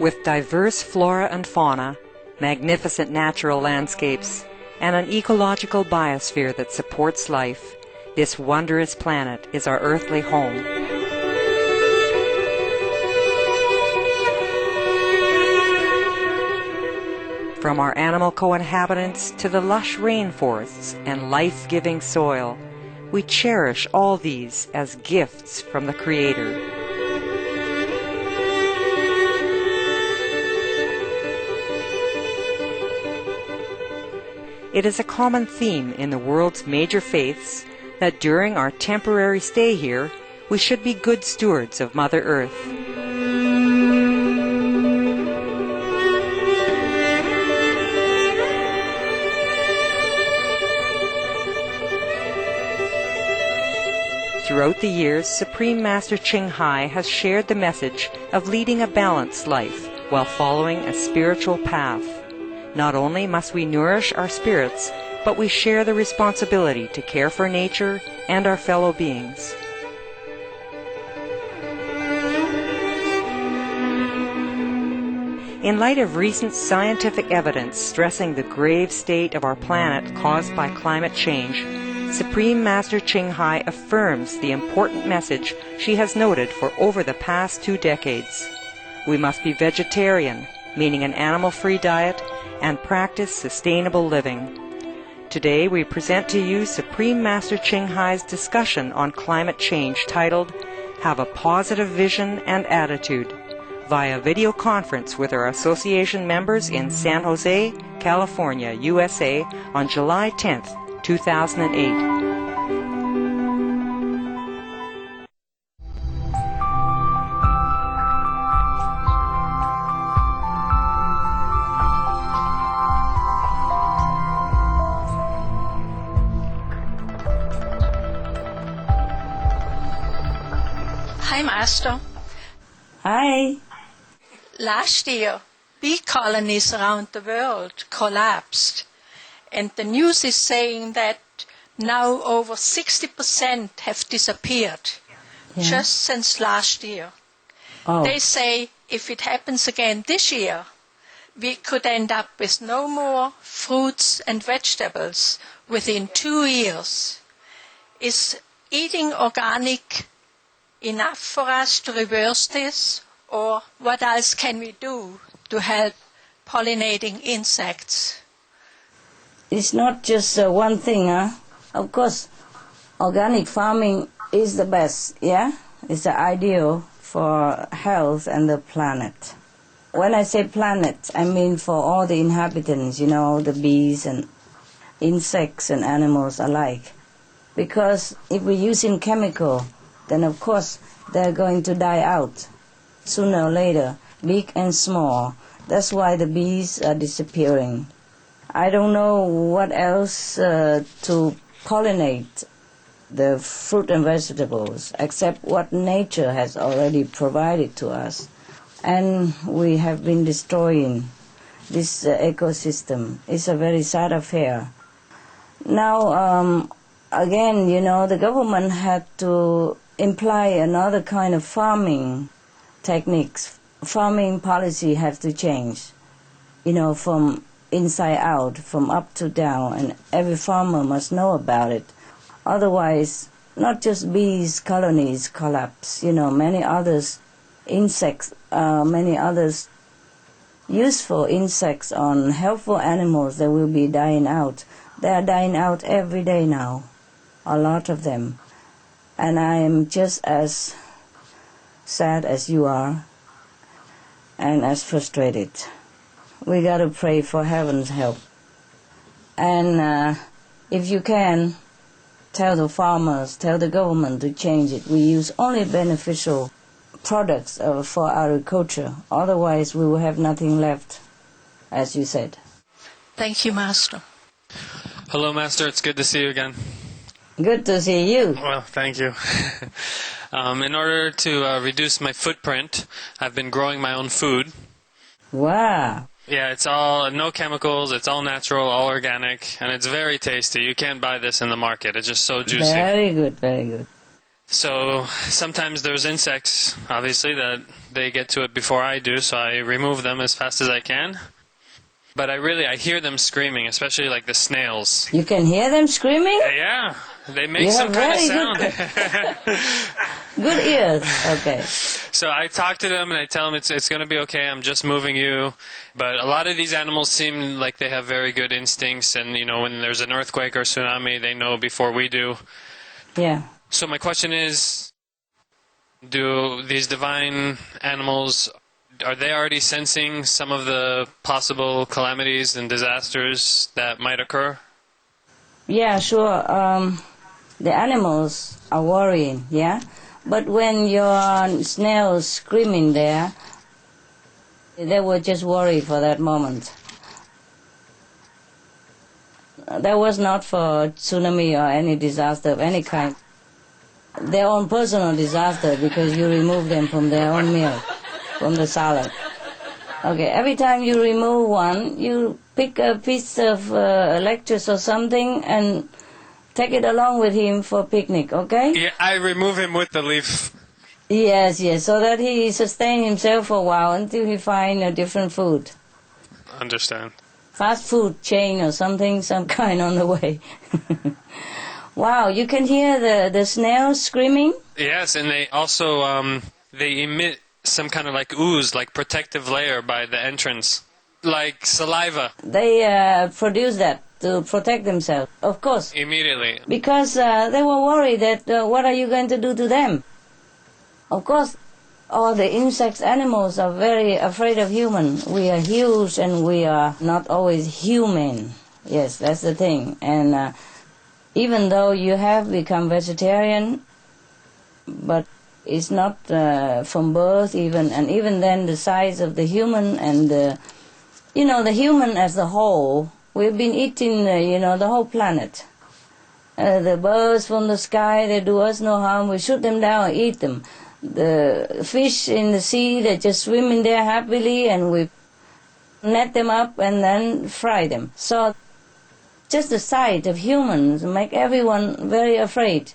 With diverse flora and fauna, magnificent natural landscapes, and an ecological biosphere that supports life, this wondrous planet is our earthly home. From our animal co-inhabitants to the lush rainforests and life-giving soil, we cherish all these as gifts from the Creator. It is a common theme in the world's major faiths that during our temporary stay here, we should be good stewards of Mother Earth. Throughout the years, Supreme Master Ching Hai has shared the message of leading a balanced life while following a spiritual path. Not only must we nourish our spirits, but we share the responsibility to care for nature and our fellow beings. In light of recent scientific evidence stressing the grave state of our planet caused by climate change, Supreme Master Ching Hai affirms the important message she has noted for over the past 2 decades. We must be vegetarian, meaning an animal-free diet, and practice sustainable living. Today we present to you Supreme Master Ching Hai's discussion on climate change titled, Have a Positive Vision and Attitude, via video conference with our association members in San Jose, California, USA on July 10th, 2008. Hi, Master. Hi. Last year, bee colonies around the world collapsed, and the news is saying that now over 60% have disappeared just since last year. Oh. They say if it happens again this year, we could end up with no more fruits and vegetables within 2 years. Is eating organic enough for us to reverse this, or what else can we do to help pollinating insects? It's not just one thing, huh? Of course, organic farming is the best, yeah? It's the ideal for health and the planet. When I say planet, I mean for all the inhabitants, the bees and insects and animals alike. Because if we're using chemical, then of course they're going to die out sooner or later, big and small. That's why the bees are disappearing. I don't know what else to pollinate the fruit and vegetables except what nature has already provided to us. And we have been destroying this ecosystem. It's a very sad affair. Now, again, the government had to imply another kind of farming techniques. Farming policy has to change, from inside out, from up to down, and every farmer must know about it. Otherwise, not just bees colonies collapse, many others insects, many others useful insects on helpful animals that will be dying out. They are dying out every day now, a lot of them. And I am just as sad as you are and as frustrated. We got to pray for heaven's help. And if you can, tell the farmers, tell the government to change it. We use only beneficial products for agriculture. Otherwise, we will have nothing left, as you said. Thank you, Master. Hello, Master. It's good to see you again. Good to see you. Well, thank you. In order to reduce my footprint, I've been growing my own food. Wow. Yeah, it's all no chemicals, it's all natural, all organic, and it's very tasty. You can't buy this in the market. It's just so juicy. Very good, very good. So sometimes there's insects, obviously, that they get to it before I do, so I remove them as fast as I can. But I hear them screaming, especially like the snails. You can hear them screaming? Yeah, they make You some have kind of very sound. Good ears. Okay. So I talk to them and I tell them it's going to be okay, I'm just moving you. But a lot of these animals seem like they have very good instincts, and when there's an earthquake or tsunami, they know before we do. Yeah. So my question is, do these divine animals, are they already sensing some of the possible calamities and disasters that might occur? Yeah, sure. The animals are worrying, yeah? But when your snails screaming there, they were just worried for that moment. That was not for tsunami or any disaster of any kind. Their own personal disaster, because you remove them from their own meal, from the salad. Okay, every time you remove one, you pick a piece of lettuce or something and take it along with him for picnic, okay? Yeah, I remove him with the leaf. Yes, so that he sustain himself for a while until he find a different food. Understand. Fast food chain or something, some kind on the way. Wow, you can hear the snails screaming? Yes, and they also they emit some kind of like ooze, like protective layer by the entrance, like saliva. They produce that to protect themselves, of course. Immediately. Because they were worried that what are you going to do to them? Of course, all the insects, animals are very afraid of humans. We are huge and we are not always human. Yes, that's the thing. And even though you have become vegetarian, but it's not from birth even, and even then the size of the human and the human as a whole, we've been eating, the whole planet. The birds from the sky, they do us no harm. We shoot them down and eat them. The fish in the sea, they just swim in there happily, and we net them up and then fry them. So just the sight of humans make everyone very afraid.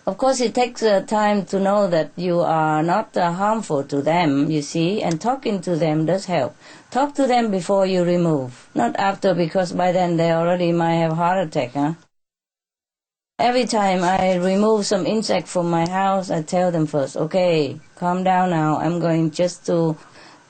Of course, it takes time to know that you are not harmful to them, you see, and talking to them does help. Talk to them before you remove, not after, because by then they already might have heart attack, huh? Every time I remove some insect from my house, I tell them first, okay, calm down now, I'm going just to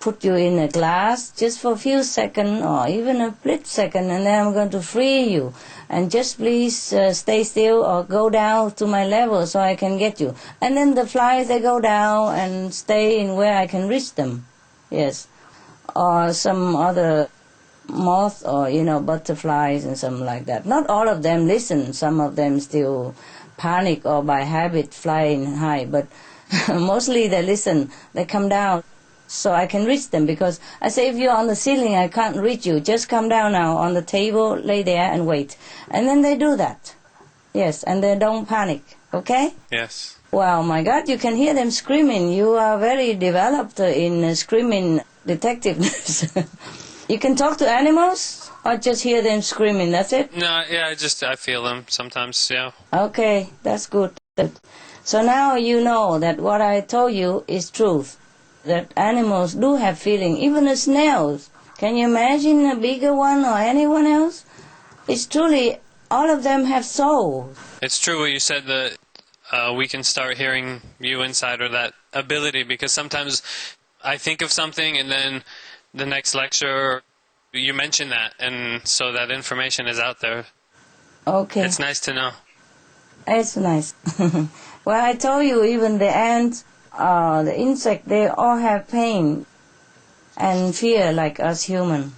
put you in a glass just for a few seconds or even a split second, and then I'm going to free you. And just please stay still or go down to my level so I can get you. And then the flies, they go down and stay in where I can reach them. Yes. Or some other moth or, butterflies and something like that. Not all of them listen. Some of them still panic or by habit flying high. But mostly they listen. They come down so I can reach them, because I say, if you're on the ceiling, I can't reach you. Just come down now on the table, lay there and wait. And then they do that. Yes, and they don't panic. Okay? Yes. Wow, my God, you can hear them screaming. You are very developed in screaming detectiveness. You can talk to animals or just hear them screaming, that's it? No, yeah, I feel them sometimes, yeah. Okay, that's good. So now you know that what I told you is truth. That animals do have feeling, even the snails. Can you imagine a bigger one or anyone else? It's truly, all of them have soul. It's true what you said, that we can start hearing you inside, or that ability, because sometimes I think of something and then the next lecture you mention that, and so that information is out there. Okay. It's nice to know. It's nice. Well, I told you, even the ants, the insect, they all have pain and fear like us human.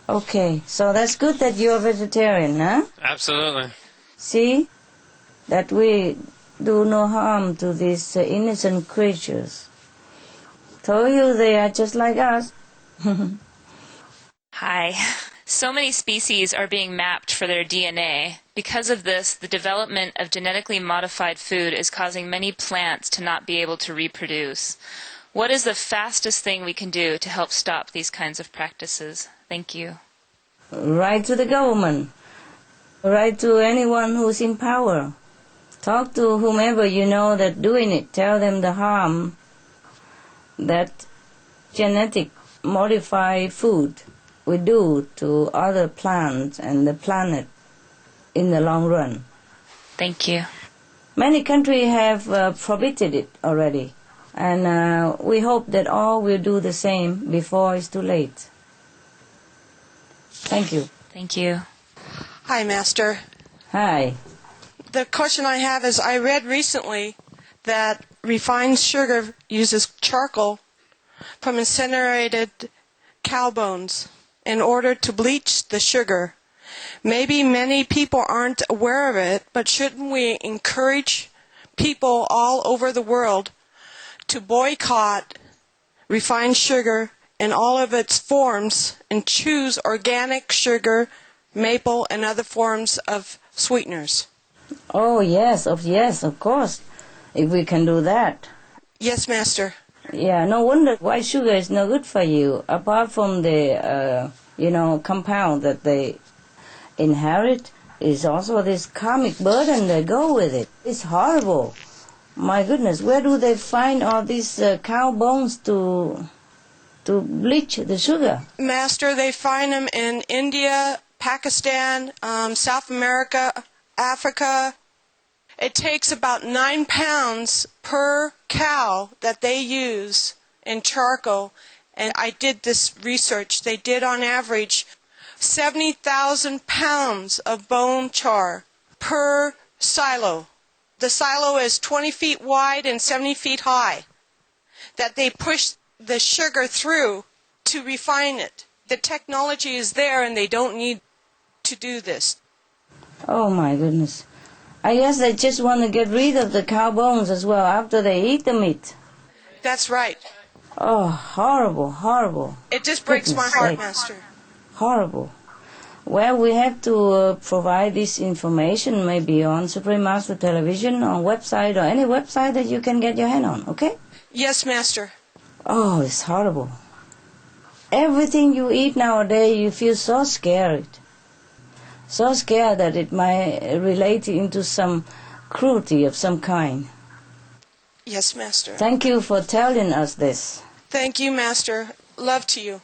Okay, so that's good that you're vegetarian, huh? Absolutely. See? That we do no harm to these innocent creatures. Told you they are just like us. Hi. So many species are being mapped for their DNA. Because of this, the development of genetically modified food is causing many plants to not be able to reproduce. What is the fastest thing we can do to help stop these kinds of practices? Thank you. Write to the government. Write to anyone who's in power. Talk to whomever you know that doing it. Tell them the harm that genetic modified food will do to other plants and the planet in the long run. Thank you. Many countries have prohibited it already, and we hope that all will do the same before it's too late. Thank you. Thank you. Hi, Master. Hi. The question I have is, I read recently that refined sugar uses charcoal from incinerated cow bones in order to bleach the sugar. Maybe many people aren't aware of it, but shouldn't we encourage people all over the world to boycott refined sugar in all of its forms and choose organic sugar, maple, and other forms of sweeteners? Oh, yes, of course, if we can do that. Yes, Master. Yeah, no wonder white sugar is no good for you, apart from the, compound that they inherit, is also this karmic burden that go with it. It's horrible. My goodness, where do they find all these cow bones to bleach the sugar? Master, they find them in India, Pakistan, South America, Africa. It takes about 9 pounds per cow that they use in charcoal. And I did this research. They did on average 70,000 pounds of bone char per silo. The silo is 20 feet wide and 70 feet high that they push the sugar through to refine it. The technology is there and they don't need to do this. Oh my goodness. I guess they just want to get rid of the cow bones as well after they eat the meat. That's right. Oh, horrible, horrible. It just breaks my heart, sake. Master. Horrible. Well, we have to provide this information maybe on Supreme Master Television, on website, or any website that you can get your hand on, okay? Yes, Master. Oh, it's horrible. Everything you eat nowadays, you feel so scared. So scared that it might relate into some cruelty of some kind. Yes, Master. Thank you for telling us this. Thank you, Master. Love to you.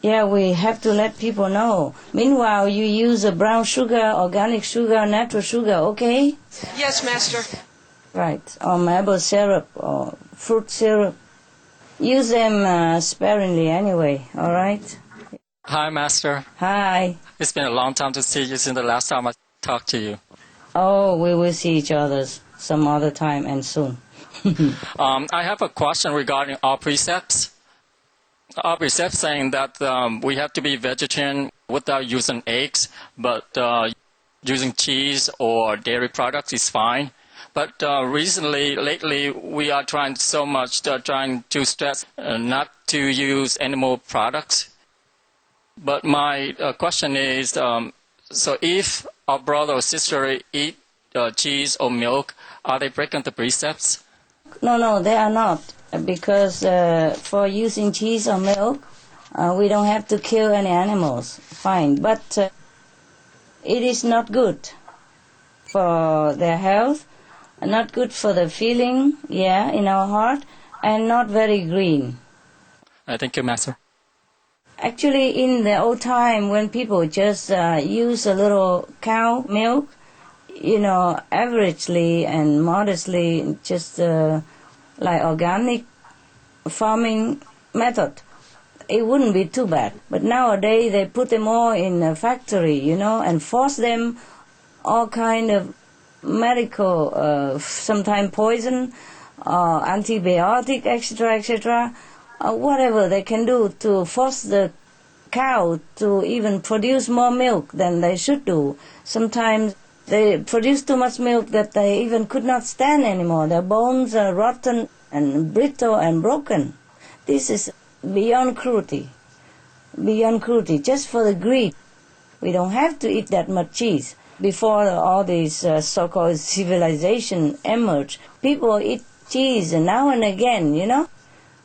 Yeah, we have to let people know. Meanwhile, you use a brown sugar, organic sugar, natural sugar, okay? Yes, Master. Right, or maple syrup, or fruit syrup. Use them sparingly anyway, all right? Hi, Master. Hi. It's been a long time to see you since the last time I talked to you. Oh, we will see each other some other time and soon. I have a question regarding our precepts. Our precepts saying that we have to be vegetarian without using eggs, but using cheese or dairy products is fine. But lately, we are trying to stress not to use animal products. But my question is, so if our brother or sister eat cheese or milk, are they breaking the precepts? No, they are not. Because for using cheese or milk, we don't have to kill any animals. Fine. But it is not good for their health, not good for the feeling, in our heart, and not very green. Thank you, Master. Actually, in the old time, when people just use a little cow milk, averagely and modestly, just like organic farming method, it wouldn't be too bad. But nowadays, they put them all in a factory, and force them all kind of medical, sometimes poison, antibiotic, etc., whatever they can do to force the cow to even produce more milk than they should do. Sometimes they produce too much milk that they even could not stand anymore. Their bones are rotten and brittle and broken. This is beyond cruelty, just for the greed. We don't have to eat that much cheese. Before all these so-called civilization emerged, people eat cheese now and again,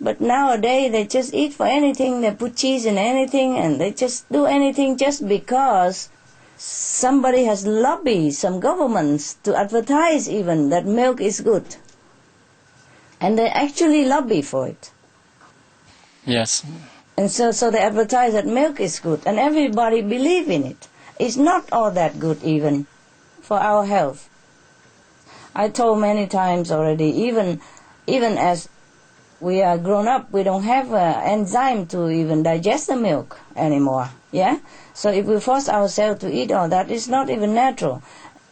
But nowadays they just eat for anything, they put cheese in anything, and they just do anything just because somebody has lobbied some governments to advertise even that milk is good. And they actually lobby for it. Yes. And so they advertise that milk is good, and everybody believe in it. It's not all that good even for our health. I told many times already, even as we are grown up, we don't have an enzyme to even digest the milk anymore. Yeah? So if we force ourselves to eat all that, it's not even natural.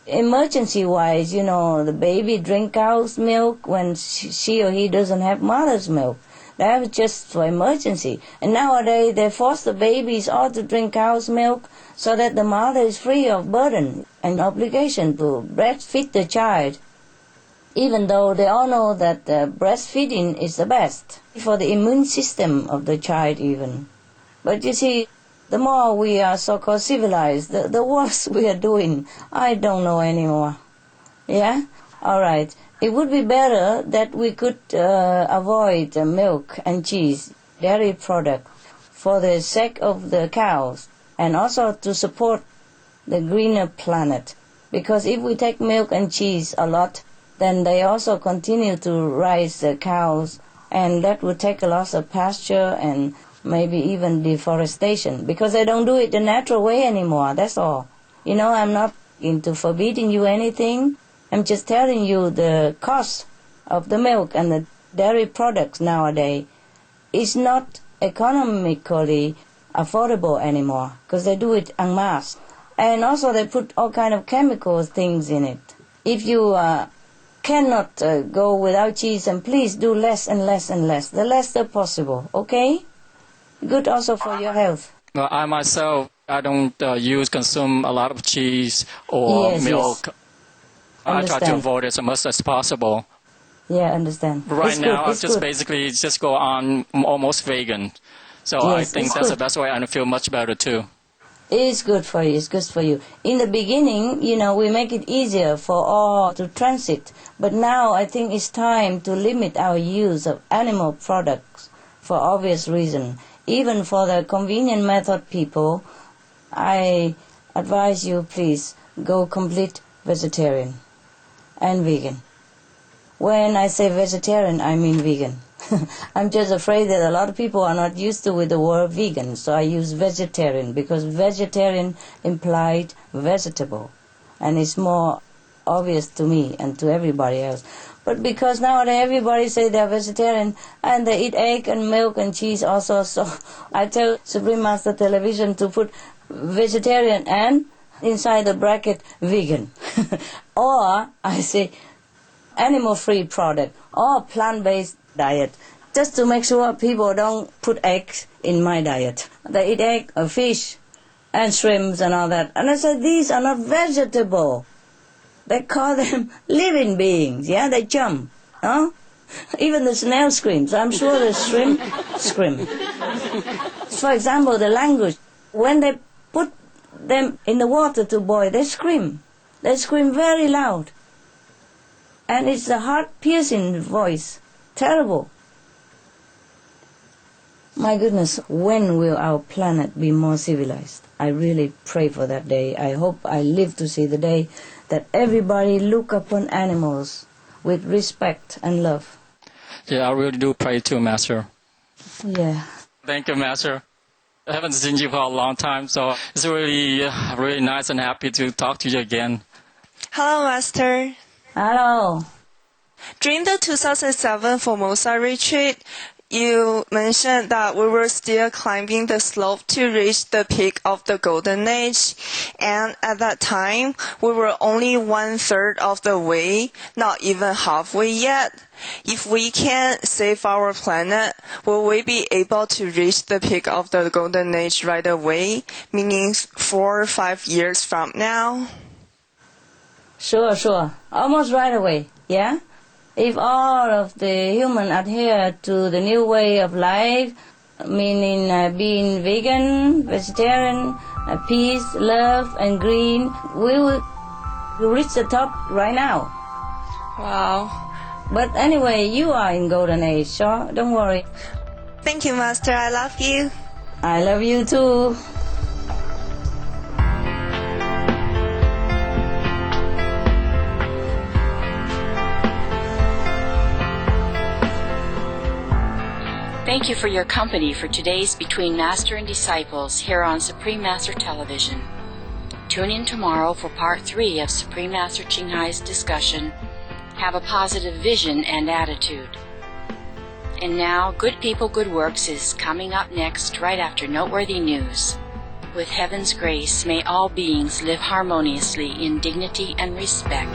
Emergency-wise, the baby drink cow's milk when she or he doesn't have mother's milk. That was just for emergency. And nowadays they force the babies all to drink cow's milk so that the mother is free of burden and obligation to breastfeed the child, even though they all know that breastfeeding is the best for the immune system of the child even. But you see, the more we are so-called civilized, the worse we are doing. I don't know anymore. Yeah? All right. It would be better that we could avoid milk and cheese, dairy product, for the sake of the cows, and also to support the greener planet. Because if we take milk and cheese a lot, then they also continue to raise the cows, and that would take a loss of pasture and maybe even deforestation, because they don't do it the natural way anymore, that's all. I'm not into forbidding you anything. I'm just telling you the cost of the milk and the dairy products nowadays is not economically affordable anymore, because they do it en masse. And also they put all kind of chemical things in it. If you cannot go without cheese, and please do less and less and less, the less the possible, okay? Good also for your health. Well, I myself, I don't consume a lot of cheese or milk. Yes. I try to avoid it as much as possible. Yeah, understand. Right now, I just basically go on almost vegan. So I think that's the best way, and I feel much better too. It's good for you. It's good for you. In the beginning, we make it easier for all to transit. But now I think it's time to limit our use of animal products for obvious reason. Even for the convenient method people, I advise you, please, go complete vegetarian and vegan. When I say vegetarian, I mean vegan. I'm just afraid that a lot of people are not used to with the word vegan, so I use vegetarian, because vegetarian implied vegetable, and it's more obvious to me and to everybody else. But because nowadays everybody say they're vegetarian and they eat egg and milk and cheese also, so I tell Supreme Master Television to put vegetarian and inside the bracket vegan. Or I say animal-free product or plant-based diet, just to make sure people don't put eggs in my diet. They eat egg or fish and shrimps and all that. And I said, these are not vegetable. They call them living beings. Yeah, they jump. Huh? Even the snail screams. I'm sure the shrimp scream. For example, the language. When they put them in the water to boil, they scream. They scream very loud. And it's a heart-piercing voice. Terrible. My goodness, when will our planet be more civilized? I really pray for that day. I hope I live to see the day that everybody look upon animals with respect and love. Yeah, I really do pray too, Master. Yeah. Thank you, Master. I haven't seen you for a long time, so it's really, really nice and happy to talk to you again. Hello, Master. Hello. During the 2007 Formosa retreat, you mentioned that we were still climbing the slope to reach the peak of the Golden Age, and at that time, we were only 1/3 of the way, not even halfway yet. If we can save our planet, will we be able to reach the peak of the Golden Age right away, meaning 4 or 5 years from now? Sure. Almost right away, yeah? If all of the humans adhere to the new way of life, meaning being vegan, vegetarian, peace, love, and green, we will reach the top right now. Wow. But anyway, you are in Golden Age, so don't worry. Thank you, Master. I love you. I love you too. Thank you for your company for today's Between Master and Disciples here on Supreme Master Television. Tune in tomorrow for Part 3 of Supreme Master Ching Hai's discussion, Have a Positive Vision and Attitude. And now, Good People, Good Works is coming up next right after Noteworthy News. With heaven's grace, may all beings live harmoniously in dignity and respect.